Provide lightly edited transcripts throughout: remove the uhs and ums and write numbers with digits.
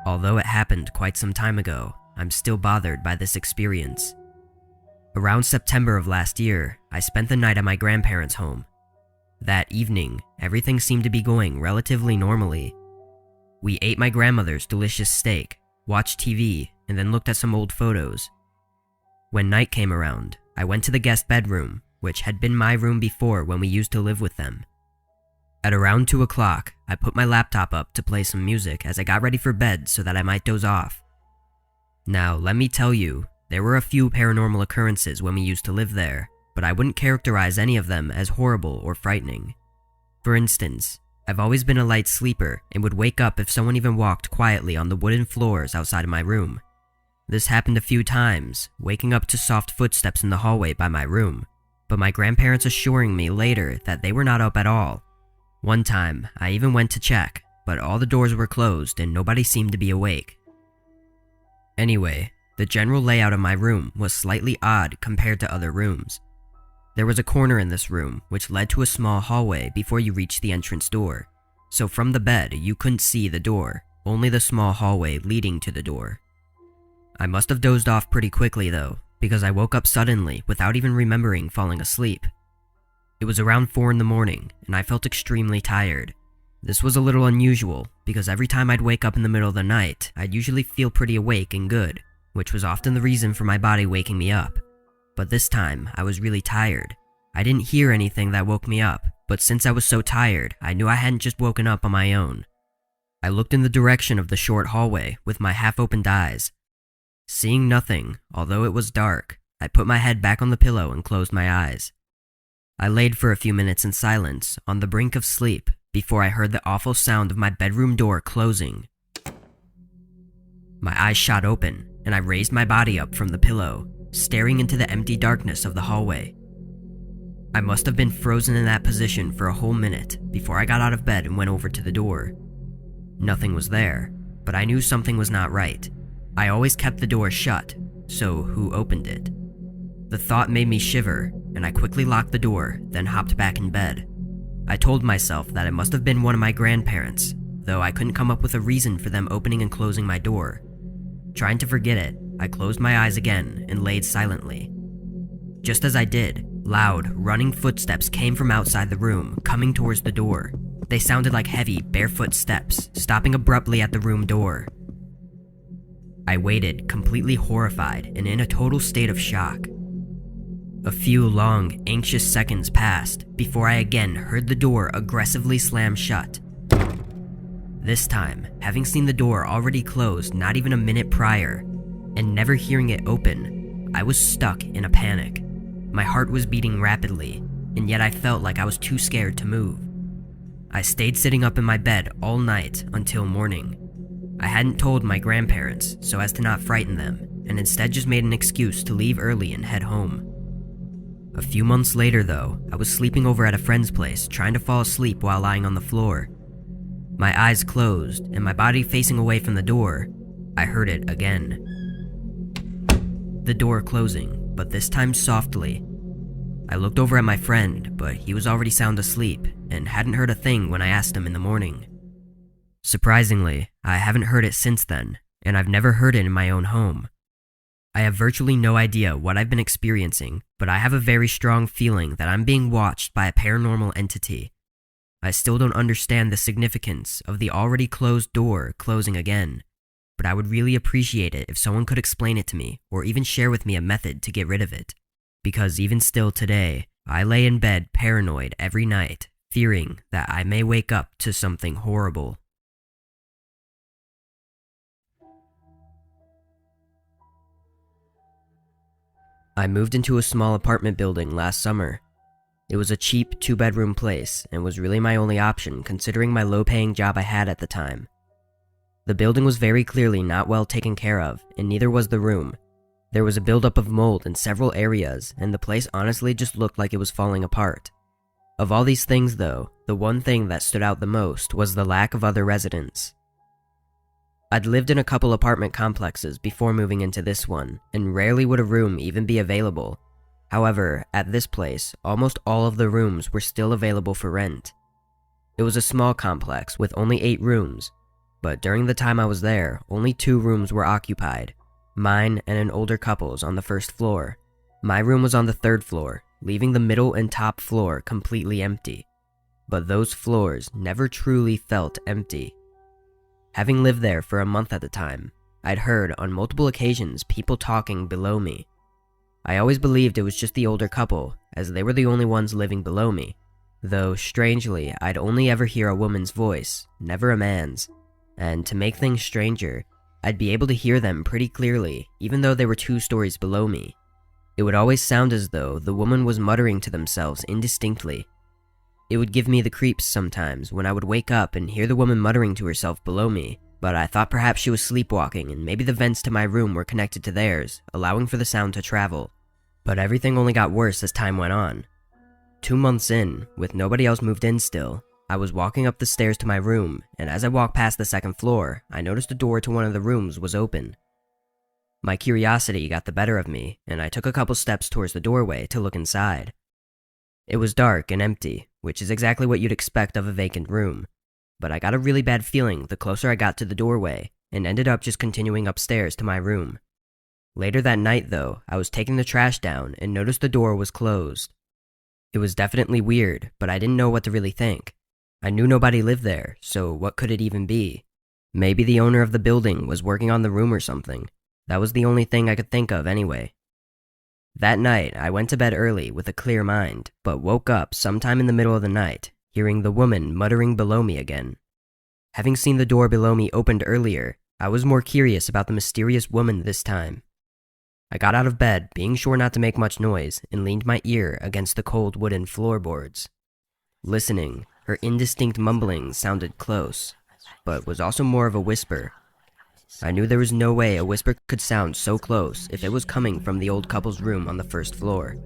Although it happened quite some time ago, I'm still bothered by this experience. Around September of last year, I spent the night at my grandparents' home. That evening, everything seemed to be going relatively normally. We ate my grandmother's delicious steak, watched TV, and then looked at some old photos. When night came around, I went to the guest bedroom, which had been my room before when we used to live with them. At around 2 o'clock, I put my laptop up to play some music as I got ready for bed so that I might doze off. Now, let me tell you, there were a few paranormal occurrences when we used to live there, but I wouldn't characterize any of them as horrible or frightening. For instance, I've always been a light sleeper and would wake up if someone even walked quietly on the wooden floors outside of my room. This happened a few times, waking up to soft footsteps in the hallway by my room, but my grandparents assuring me later that they were not up at all. One time, I even went to check, but all the doors were closed and nobody seemed to be awake. Anyway, the general layout of my room was slightly odd compared to other rooms. There was a corner in this room which led to a small hallway before you reached the entrance door, so from the bed you couldn't see the door, only the small hallway leading to the door. I must have dozed off pretty quickly though, because I woke up suddenly without even remembering falling asleep. It was around 4 in the morning, and I felt extremely tired. This was a little unusual, because every time I'd wake up in the middle of the night, I'd usually feel pretty awake and good, which was often the reason for my body waking me up. But this time, I was really tired. I didn't hear anything that woke me up, but since I was so tired, I knew I hadn't just woken up on my own. I looked in the direction of the short hallway with my half-opened eyes. Seeing nothing, although it was dark, I put my head back on the pillow and closed my eyes. I laid for a few minutes in silence, on the brink of sleep, before I heard the awful sound of my bedroom door closing. My eyes shot open, and I raised my body up from the pillow, staring into the empty darkness of the hallway. I must have been frozen in that position for a whole minute before I got out of bed and went over to the door. Nothing was there, but I knew something was not right. I always kept the door shut, so who opened it? The thought made me shiver, and I quickly locked the door, then hopped back in bed. I told myself that it must have been one of my grandparents, though I couldn't come up with a reason for them opening and closing my door. Trying to forget it, I closed my eyes again and laid silently. Just as I did, loud, running footsteps came from outside the room, coming towards the door. They sounded like heavy, barefoot steps, stopping abruptly at the room door. I waited, completely horrified and in a total state of shock. A few long, anxious seconds passed before I again heard the door aggressively slam shut. This time, having seen the door already closed not even a minute prior, and never hearing it open, I was stuck in a panic. My heart was beating rapidly, and yet I felt like I was too scared to move. I stayed sitting up in my bed all night until morning. I hadn't told my grandparents so as to not frighten them, and instead just made an excuse to leave early and head home. A few months later though, I was sleeping over at a friend's place trying to fall asleep while lying on the floor. My eyes closed and my body facing away from the door, I heard it again. The door closing, but this time softly. I looked over at my friend, but he was already sound asleep and hadn't heard a thing when I asked him in the morning. Surprisingly, I haven't heard it since then, and I've never heard it in my own home. I have virtually no idea what I've been experiencing, but I have a very strong feeling that I'm being watched by a paranormal entity. I still don't understand the significance of the already closed door closing again, but I would really appreciate it if someone could explain it to me or even share with me a method to get rid of it. Because even still today, I lay in bed paranoid every night, fearing that I may wake up to something horrible. I moved into a small apartment building last summer. It was a cheap 2-bedroom place and was really my only option considering my low-paying job I had at the time. The building was very clearly not well taken care of, and neither was the room. There was a buildup of mold in several areas, and the place honestly just looked like it was falling apart. Of all these things though, the one thing that stood out the most was the lack of other residents. I'd lived in a couple apartment complexes before moving into this one, and rarely would a room even be available. However, at this place, almost all of the rooms were still available for rent. It was a small complex with only 8 rooms, but during the time I was there, only 2 rooms were occupied, mine and an older couple's on the first floor. My room was on the 3rd floor, leaving the middle and top floor completely empty. But those floors never truly felt empty. Having lived there for a month at the time, I'd heard on multiple occasions people talking below me. I always believed it was just the older couple, as they were the only ones living below me, though strangely I'd only ever hear a woman's voice, never a man's, and to make things stranger, I'd be able to hear them pretty clearly even though they were 2 stories below me. It would always sound as though the woman was muttering to themselves indistinctly. It would give me the creeps sometimes when I would wake up and hear the woman muttering to herself below me, but I thought perhaps she was sleepwalking and maybe the vents to my room were connected to theirs, allowing for the sound to travel. But everything only got worse as time went on. 2 months in, with nobody else moved in still, I was walking up the stairs to my room, and as I walked past the 2nd floor, I noticed the door to one of the rooms was open. My curiosity got the better of me, and I took a couple steps towards the doorway to look inside. It was dark and empty, which is exactly what you'd expect of a vacant room, but I got a really bad feeling the closer I got to the doorway, and ended up just continuing upstairs to my room. Later that night though, I was taking the trash down and noticed the door was closed. It was definitely weird, but I didn't know what to really think. I knew nobody lived there, so what could it even be? Maybe the owner of the building was working on the room or something. That was the only thing I could think of anyway. That night, I went to bed early with a clear mind, but woke up sometime in the middle of the night, hearing the woman muttering below me again. Having seen the door below me opened earlier, I was more curious about the mysterious woman this time. I got out of bed, being sure not to make much noise, and leaned my ear against the cold wooden floorboards. Listening, her indistinct mumbling sounded close, but was also more of a whisper. I knew there was no way a whisper could sound so close if it was coming from the old couple's room on the 1st floor.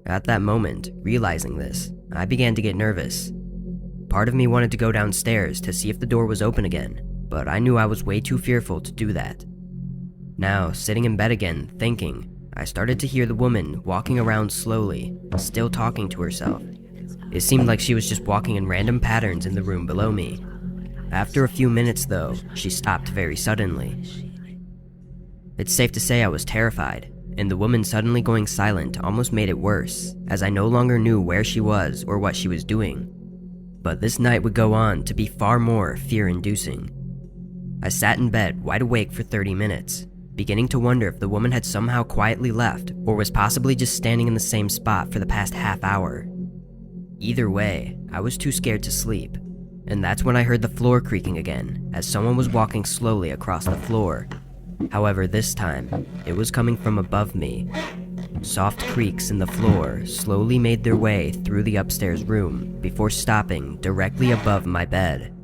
At that moment, realizing this, I began to get nervous. Part of me wanted to go downstairs to see if the door was open again, but I knew I was way too fearful to do that. Now, sitting in bed again, thinking, I started to hear the woman walking around slowly, still talking to herself. It seemed like she was just walking in random patterns in the room below me. After a few minutes though, she stopped very suddenly. It's safe to say I was terrified, and the woman suddenly going silent almost made it worse, as I no longer knew where she was or what she was doing. But this night would go on to be far more fear-inducing. I sat in bed wide awake for 30 minutes, beginning to wonder if the woman had somehow quietly left or was possibly just standing in the same spot for the past half hour. Either way, I was too scared to sleep, and that's when I heard the floor creaking again as someone was walking slowly across the floor. However, this time, it was coming from above me. Soft creaks in the floor slowly made their way through the upstairs room before stopping directly above my bed.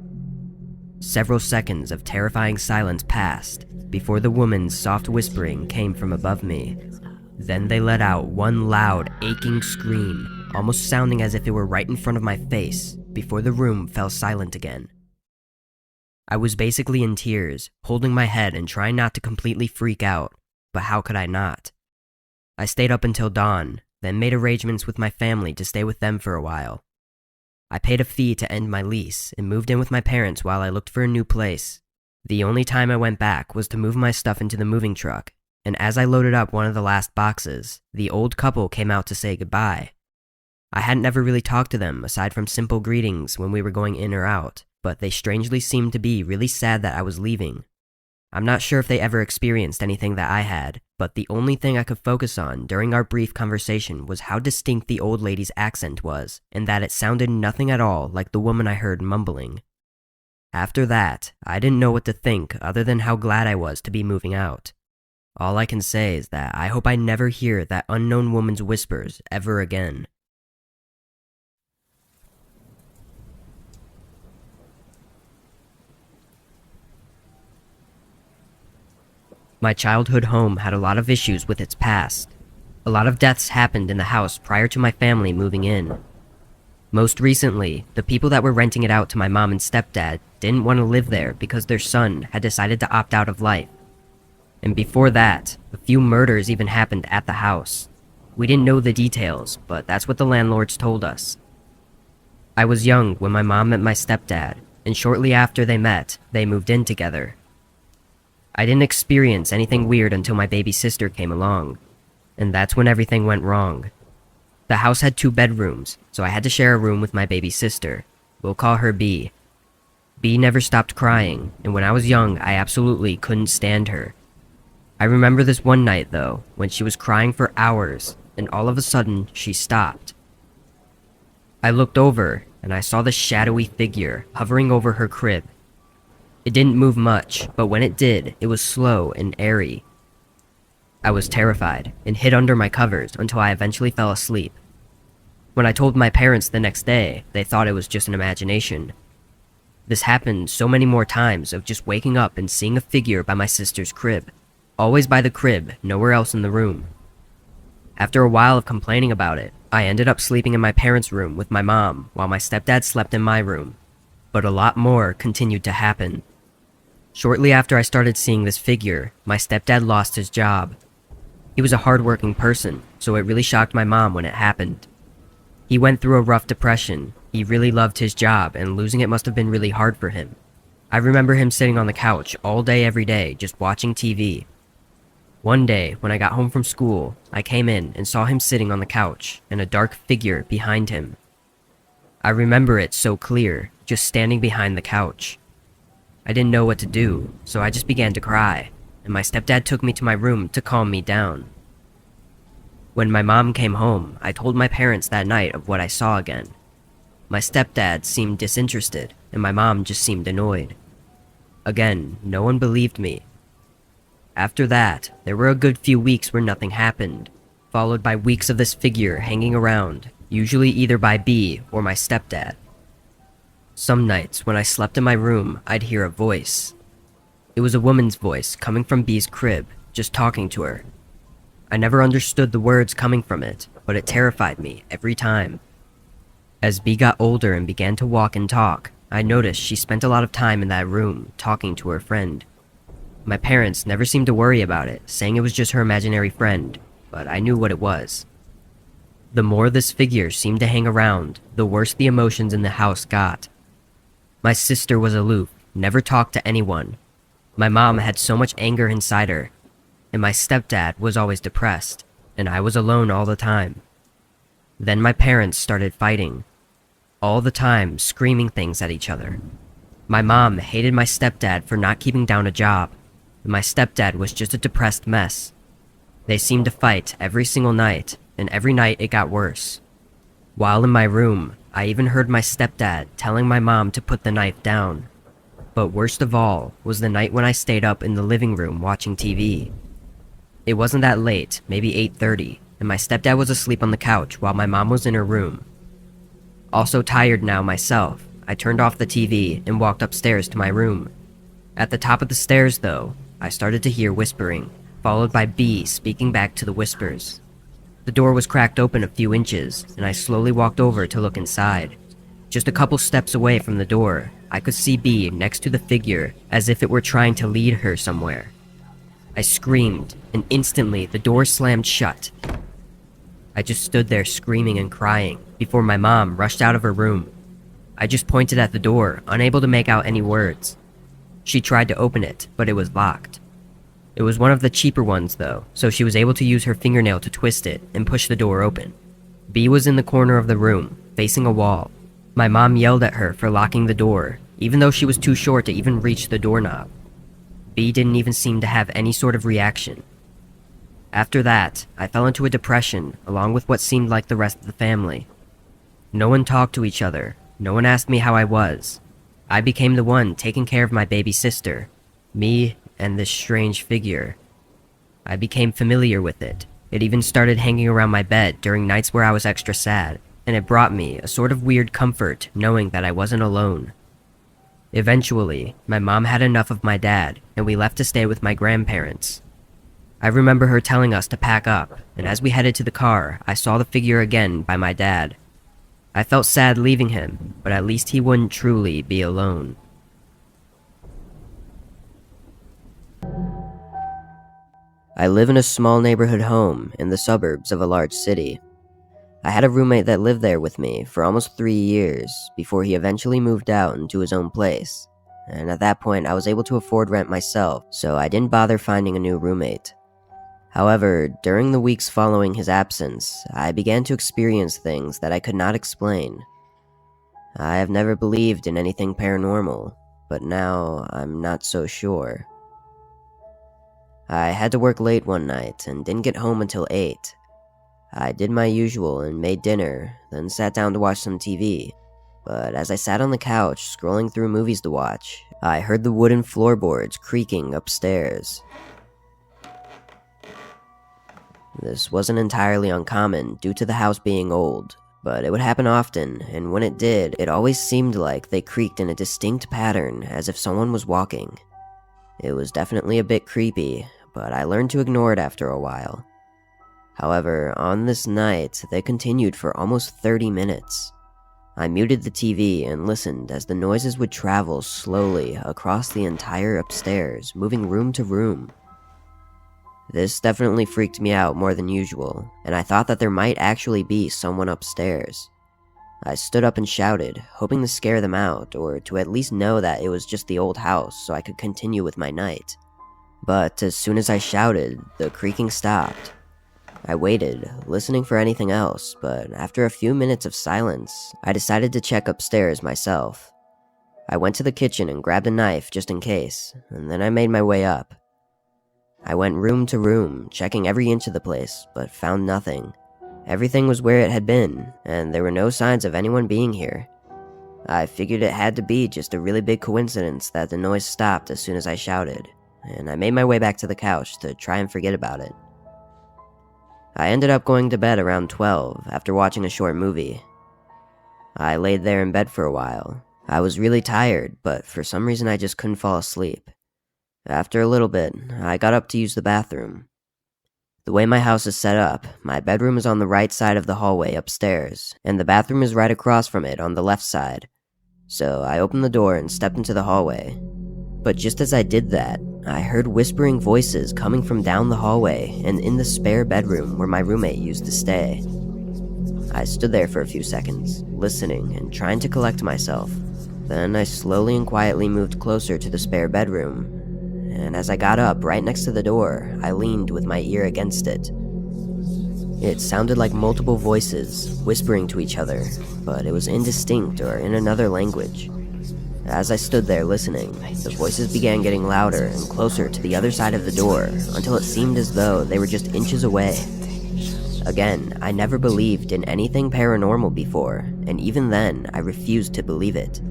Several seconds of terrifying silence passed before the woman's soft whispering came from above me. Then they let out one loud, aching scream, almost sounding as if it were right in front of my face, before the room fell silent again. I was basically in tears, holding my head and trying not to completely freak out, but how could I not? I stayed up until dawn, then made arrangements with my family to stay with them for a while. I paid a fee to end my lease and moved in with my parents while I looked for a new place. The only time I went back was to move my stuff into the moving truck, and as I loaded up one of the last boxes, the old couple came out to say goodbye. I hadn't ever really talked to them aside from simple greetings when we were going in or out, but they strangely seemed to be really sad that I was leaving. I'm not sure if they ever experienced anything that I had, but the only thing I could focus on during our brief conversation was how distinct the old lady's accent was, and that it sounded nothing at all like the woman I heard mumbling. After that, I didn't know what to think other than how glad I was to be moving out. All I can say is that I hope I never hear that unknown woman's whispers ever again. My childhood home had a lot of issues with its past. A lot of deaths happened in the house prior to my family moving in. Most recently, the people that were renting it out to my mom and stepdad didn't want to live there because their son had decided to opt out of life. And before that, a few murders even happened at the house. We didn't know the details, but that's what the landlords told us. I was young when my mom met my stepdad, and shortly after they met, they moved in together. I didn't experience anything weird until my baby sister came along, and that's when everything went wrong. The house had 2 bedrooms, so I had to share a room with my baby sister. We'll call her B. B never stopped crying, and when I was young, I absolutely couldn't stand her. I remember this one night, though, when she was crying for hours, and all of a sudden, she stopped. I looked over, and I saw this shadowy figure hovering over her crib. It didn't move much, but when it did, it was slow and airy. I was terrified and hid under my covers until I eventually fell asleep. When I told my parents the next day, they thought it was just an imagination. This happened so many more times of just waking up and seeing a figure by my sister's crib. Always by the crib, nowhere else in the room. After a while of complaining about it, I ended up sleeping in my parents' room with my mom while my stepdad slept in my room. But a lot more continued to happen. Shortly after I started seeing this figure, my stepdad lost his job. He was a hardworking person, so it really shocked my mom when it happened. He went through a rough depression. He really loved his job, and losing it must have been really hard for him. I remember him sitting on the couch all day every day, just watching TV. One day, when I got home from school, I came in and saw him sitting on the couch, and a dark figure behind him. I remember it so clear, just standing behind the couch. I didn't know what to do, so I just began to cry, and my stepdad took me to my room to calm me down. When my mom came home, I told my parents that night of what I saw again. My stepdad seemed disinterested, and my mom just seemed annoyed. Again, no one believed me. After that, there were a good few weeks where nothing happened, followed by weeks of this figure hanging around, usually either by B or my stepdad. Some nights, when I slept in my room, I'd hear a voice. It was a woman's voice coming from B's crib, just talking to her. I never understood the words coming from it, but it terrified me every time. As B got older and began to walk and talk, I noticed she spent a lot of time in that room, talking to her friend. My parents never seemed to worry about it, saying it was just her imaginary friend, but I knew what it was. The more this figure seemed to hang around, the worse the emotions in the house got. My sister was aloof, never talked to anyone. My mom had so much anger inside her, and my stepdad was always depressed, and I was alone all the time. Then my parents started fighting, all the time screaming things at each other. My mom hated my stepdad for not keeping down a job, and my stepdad was just a depressed mess. They seemed to fight every single night, and every night it got worse. While in my room, I even heard my stepdad telling my mom to put the knife down. But worst of all was the night when I stayed up in the living room watching TV. It wasn't that late, maybe 8:30, and my stepdad was asleep on the couch while my mom was in her room. Also tired now myself, I turned off the TV and walked upstairs to my room. At the top of the stairs, though, I started to hear whispering, followed by B speaking back to the whispers. The door was cracked open a few inches, and I slowly walked over to look inside. Just a couple steps away from the door, I could see B next to the figure, as if it were trying to lead her somewhere. I screamed, and instantly the door slammed shut. I just stood there screaming and crying, before my mom rushed out of her room. I just pointed at the door, unable to make out any words. She tried to open it, but it was locked. It was one of the cheaper ones though, so she was able to use her fingernail to twist it and push the door open. B was in the corner of the room, facing a wall. My mom yelled at her for locking the door, even though she was too short to even reach the doorknob. B didn't even seem to have any sort of reaction. After that, I fell into a depression along with what seemed like the rest of the family. No one talked to each other, no one asked me how I was. I became the one taking care of my baby sister, me and this strange figure. I became familiar with it. It even started hanging around my bed during nights where I was extra sad, and it brought me a sort of weird comfort knowing that I wasn't alone. Eventually, my mom had enough of my dad, and we left to stay with my grandparents. I remember her telling us to pack up, and as we headed to the car, I saw the figure again by my dad. I felt sad leaving him, but at least he wouldn't truly be alone. I live in a small neighborhood home in the suburbs of a large city. I had a roommate that lived there with me for almost 3 years before he eventually moved out into his own place, and at that point I was able to afford rent myself, so I didn't bother finding a new roommate. However, during the weeks following his absence, I began to experience things that I could not explain. I have never believed in anything paranormal, but now I'm not so sure. I had to work late one night and didn't get home until 8. I did my usual and made dinner, then sat down to watch some TV. But as I sat on the couch scrolling through movies to watch, I heard the wooden floorboards creaking upstairs. This wasn't entirely uncommon due to the house being old, but it would happen often, and when it did, it always seemed like they creaked in a distinct pattern as if someone was walking. It was definitely a bit creepy, but I learned to ignore it after a while. However, on this night, they continued for almost 30 minutes. I muted the TV and listened as the noises would travel slowly across the entire upstairs, moving room to room. This definitely freaked me out more than usual, and I thought that there might actually be someone upstairs. I stood up and shouted, hoping to scare them out, or to at least know that it was just the old house so I could continue with my night. But as soon as I shouted, the creaking stopped. I waited, listening for anything else, but after a few minutes of silence, I decided to check upstairs myself. I went to the kitchen and grabbed a knife just in case, and then I made my way up. I went room to room, checking every inch of the place, but found nothing. Everything was where it had been, and there were no signs of anyone being here. I figured it had to be just a really big coincidence that the noise stopped as soon as I shouted, and I made my way back to the couch to try and forget about it. I ended up going to bed around 12 after watching a short movie. I laid there in bed for a while. I was really tired, but for some reason I just couldn't fall asleep. After a little bit, I got up to use the bathroom. The way my house is set up, my bedroom is on the right side of the hallway upstairs, and the bathroom is right across from it on the left side. So I opened the door and stepped into the hallway. But just as I did that, I heard whispering voices coming from down the hallway and in the spare bedroom where my roommate used to stay. I stood there for a few seconds, listening and trying to collect myself. Then I slowly and quietly moved closer to the spare bedroom, and as I got up right next to the door, I leaned with my ear against it. It sounded like multiple voices, whispering to each other, but it was indistinct or in another language. As I stood there listening, the voices began getting louder and closer to the other side of the door until it seemed as though they were just inches away. Again, I never believed in anything paranormal before, and even then, I refused to believe it.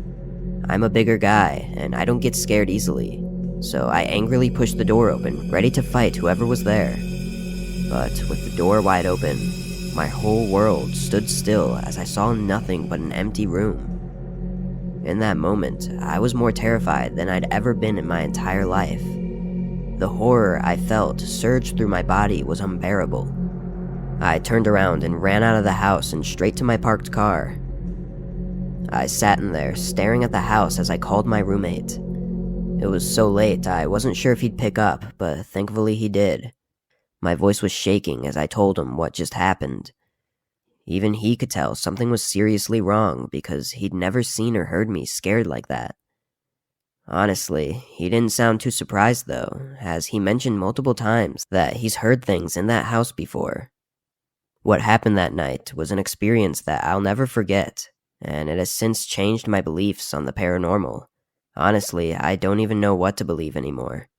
I'm a bigger guy, and I don't get scared easily, so I angrily pushed the door open, ready to fight whoever was there. But with the door wide open, my whole world stood still as I saw nothing but an empty room. In that moment, I was more terrified than I'd ever been in my entire life. The horror I felt surge through my body was unbearable. I turned around and ran out of the house and straight to my parked car. I sat in there, staring at the house as I called my roommate. It was so late, I wasn't sure if he'd pick up, but thankfully he did. My voice was shaking as I told him what just happened. Even he could tell something was seriously wrong because he'd never seen or heard me scared like that. Honestly, he didn't sound too surprised though, as he mentioned multiple times that he's heard things in that house before. What happened that night was an experience that I'll never forget, and it has since changed my beliefs on the paranormal. Honestly, I don't even know what to believe anymore.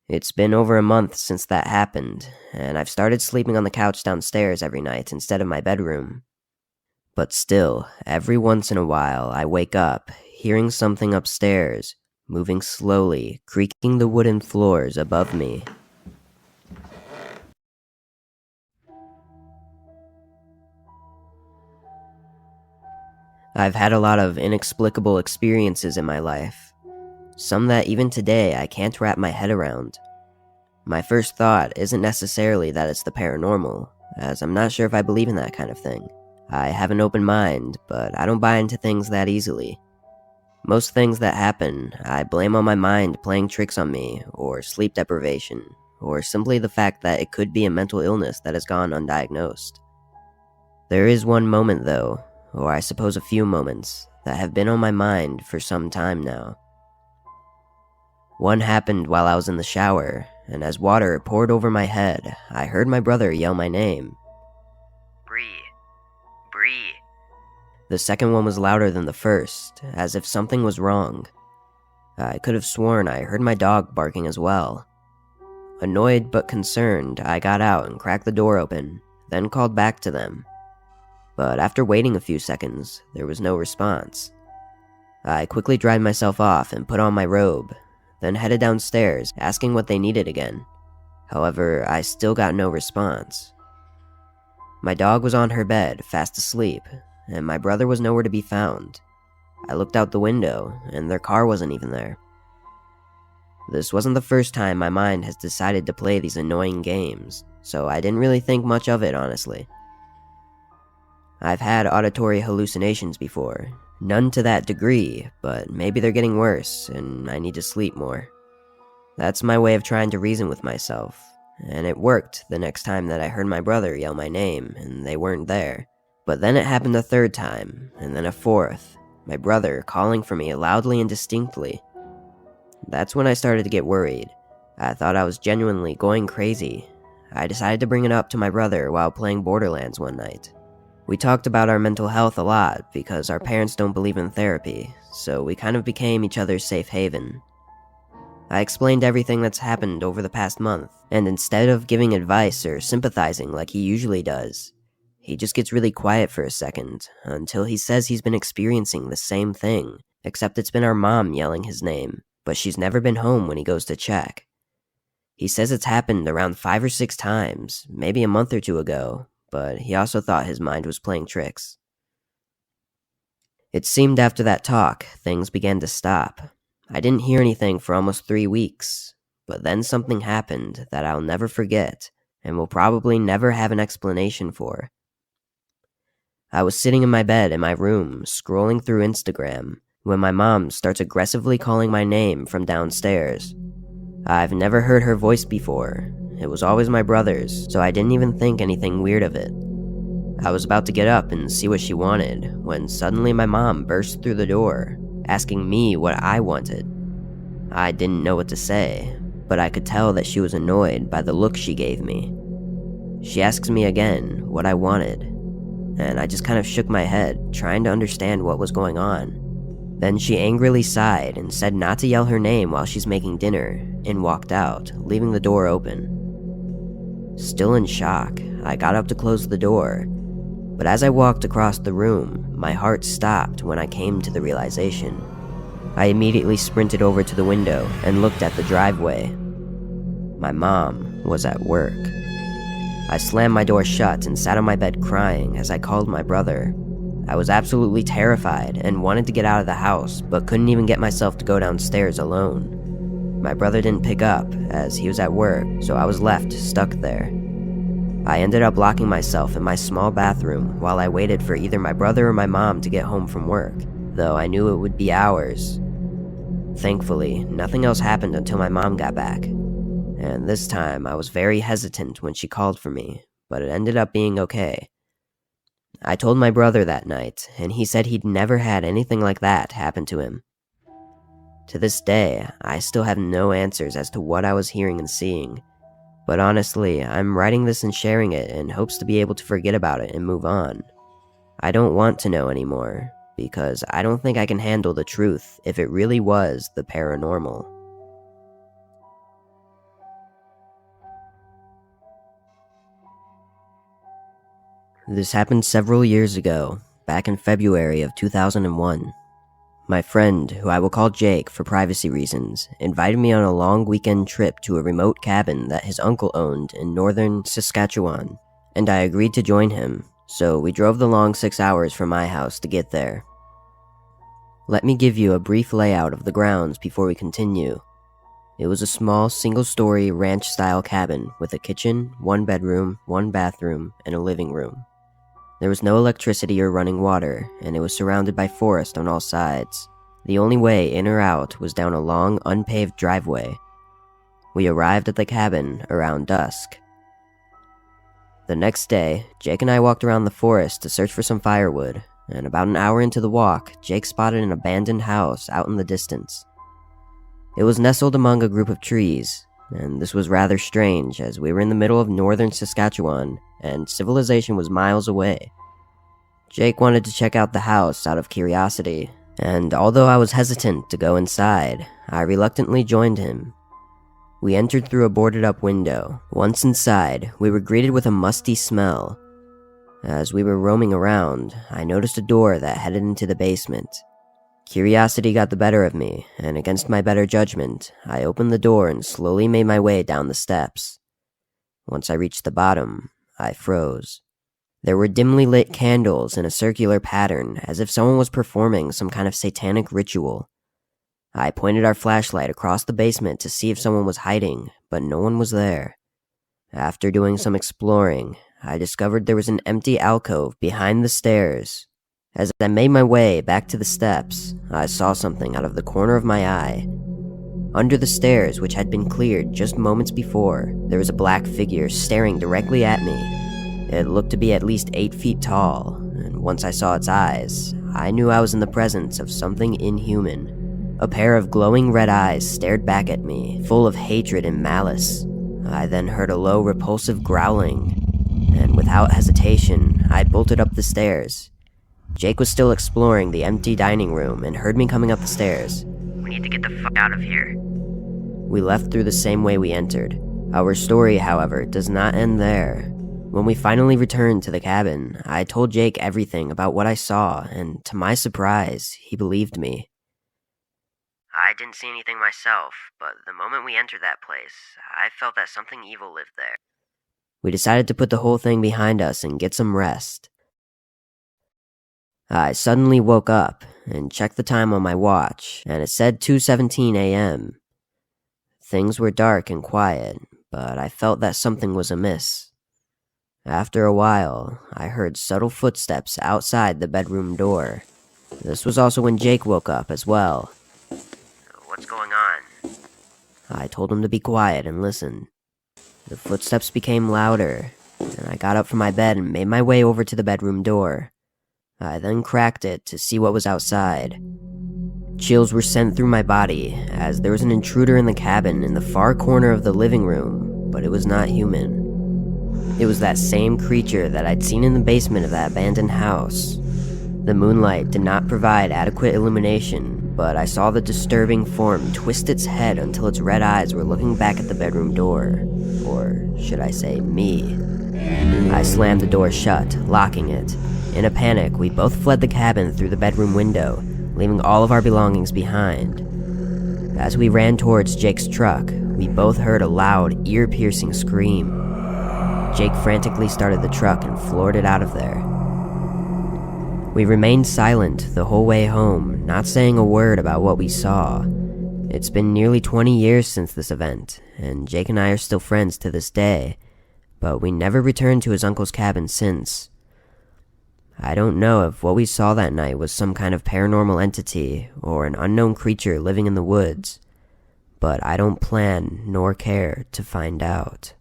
It's been over a month since that happened, and I've started sleeping on the couch downstairs every night instead of my bedroom. But still, every once in a while I wake up, hearing something upstairs, moving slowly, creaking the wooden floors above me. I've had a lot of inexplicable experiences in my life. Some that even today I can't wrap my head around. My first thought isn't necessarily that it's the paranormal, as I'm not sure if I believe in that kind of thing. I have an open mind, but I don't buy into things that easily. Most things that happen, I blame on my mind playing tricks on me, or sleep deprivation, or simply the fact that it could be a mental illness that has gone undiagnosed. There is one moment though, or I suppose a few moments, that have been on my mind for some time now. One happened while I was in the shower, and as water poured over my head, I heard my brother yell my name. Bree. Bree. The second one was louder than the first, as if something was wrong. I could have sworn I heard my dog barking as well. Annoyed but concerned, I got out and cracked the door open, then called back to them. But after waiting a few seconds, there was no response. I quickly dried myself off and put on my robe, then headed downstairs, asking what they needed again. However, I still got no response. My dog was on her bed, fast asleep, and my brother was nowhere to be found. I looked out the window, and their car wasn't even there. This wasn't the first time my mind has decided to play these annoying games, so I didn't really think much of it, honestly. I've had auditory hallucinations before, none to that degree, but maybe they're getting worse, and I need to sleep more. That's my way of trying to reason with myself, and it worked the next time that I heard my brother yell my name, and they weren't there. But then it happened a third time, and then a fourth, my brother calling for me loudly and distinctly. That's when I started to get worried. I thought I was genuinely going crazy. I decided to bring it up to my brother while playing Borderlands one night. We talked about our mental health a lot because our parents don't believe in therapy, so we kind of became each other's safe haven. I explained everything that's happened over the past month, and instead of giving advice or sympathizing like he usually does, he just gets really quiet for a second until he says he's been experiencing the same thing, except it's been our mom yelling his name, but she's never been home when he goes to check. He says it's happened around 5 or 6 times, maybe a month or two ago, but he also thought his mind was playing tricks. It seemed after that talk, things began to stop. I didn't hear anything for almost 3 weeks, but then something happened that I'll never forget and will probably never have an explanation for. I was sitting in my bed in my room, scrolling through Instagram, when my mom starts aggressively calling my name from downstairs. I've never heard her voice before. It was always my brother's, so I didn't even think anything weird of it. I was about to get up and see what she wanted, when suddenly my mom burst through the door, asking me what I wanted. I didn't know what to say, but I could tell that she was annoyed by the look she gave me. She asks me again what I wanted, and I just kind of shook my head, trying to understand what was going on. Then she angrily sighed and said not to yell her name while she's making dinner, and walked out, leaving the door open. Still in shock, I got up to close the door, but as I walked across the room, my heart stopped when I came to the realization. I immediately sprinted over to the window and looked at the driveway. My mom was at work. I slammed my door shut and sat on my bed crying as I called my brother. I was absolutely terrified and wanted to get out of the house, but couldn't even get myself to go downstairs alone. My brother didn't pick up, as he was at work, so I was left stuck there. I ended up locking myself in my small bathroom while I waited for either my brother or my mom to get home from work, though I knew it would be hours. Thankfully, nothing else happened until my mom got back, and this time I was very hesitant when she called for me, but it ended up being okay. I told my brother that night, and he said he'd never had anything like that happen to him. To this day, I still have no answers as to what I was hearing and seeing, but honestly, I'm writing this and sharing it in hopes to be able to forget about it and move on. I don't want to know anymore, because I don't think I can handle the truth if it really was the paranormal. This happened several years ago, back in February of 2001. My friend, who I will call Jake for privacy reasons, invited me on a long weekend trip to a remote cabin that his uncle owned in northern Saskatchewan, and I agreed to join him, so we drove the long 6 hours from my house to get there. Let me give you a brief layout of the grounds before we continue. It was a small single-story ranch-style cabin with a kitchen, 1 bedroom, 1 bathroom, and a living room. There was no electricity or running water, and it was surrounded by forest on all sides. The only way in or out was down a long, unpaved driveway. We arrived at the cabin around dusk. The next day, Jake and I walked around the forest to search for some firewood, and about an hour into the walk, Jake spotted an abandoned house out in the distance. It was nestled among a group of trees, and this was rather strange as we were in the middle of northern Saskatchewan and civilization was miles away. Jake wanted to check out the house out of curiosity, and although I was hesitant to go inside, I reluctantly joined him. We entered through a boarded-up window. Once inside, we were greeted with a musty smell. As we were roaming around, I noticed a door that headed into the basement. Curiosity got the better of me, and against my better judgment, I opened the door and slowly made my way down the steps. Once I reached the bottom, I froze. There were dimly lit candles in a circular pattern, as if someone was performing some kind of satanic ritual. I pointed our flashlight across the basement to see if someone was hiding, but no one was there. After doing some exploring, I discovered there was an empty alcove behind the stairs. As I made my way back to the steps, I saw something out of the corner of my eye. Under the stairs, which had been cleared just moments before, there was a black figure staring directly at me. It looked to be at least 8 feet tall, and once I saw its eyes, I knew I was in the presence of something inhuman. A pair of glowing red eyes stared back at me, full of hatred and malice. I then heard a low, repulsive growling, and without hesitation, I bolted up the stairs. Jake was still exploring the empty dining room and heard me coming up the stairs. "We need to get the fuck out of here." We left through the same way we entered. Our story, however, does not end there. When we finally returned to the cabin, I told Jake everything about what I saw, and to my surprise, he believed me. "I didn't see anything myself, but the moment we entered that place, I felt that something evil lived there." We decided to put the whole thing behind us and get some rest. I suddenly woke up and checked the time on my watch, and it said 2:17 a.m. Things were dark and quiet, but I felt that something was amiss. After a while, I heard subtle footsteps outside the bedroom door. This was also when Jake woke up as well. "What's going on?" I told him to be quiet and listen. The footsteps became louder, and I got up from my bed and made my way over to the bedroom door. I then cracked it to see what was outside. Chills were sent through my body, as there was an intruder in the cabin in the far corner of the living room, but it was not human. It was that same creature that I'd seen in the basement of that abandoned house. The moonlight did not provide adequate illumination, but I saw the disturbing form twist its head until its red eyes were looking back at the bedroom door. Or should I say, me. I slammed the door shut, locking it. In a panic, we both fled the cabin through the bedroom window, leaving all of our belongings behind. As we ran towards Jake's truck, we both heard a loud, ear-piercing scream. Jake frantically started the truck and floored it out of there. We remained silent the whole way home, not saying a word about what we saw. It's been nearly 20 years since this event, and Jake and I are still friends to this day, but we never returned to his uncle's cabin since. I don't know if what we saw that night was some kind of paranormal entity or an unknown creature living in the woods, but I don't plan nor care to find out.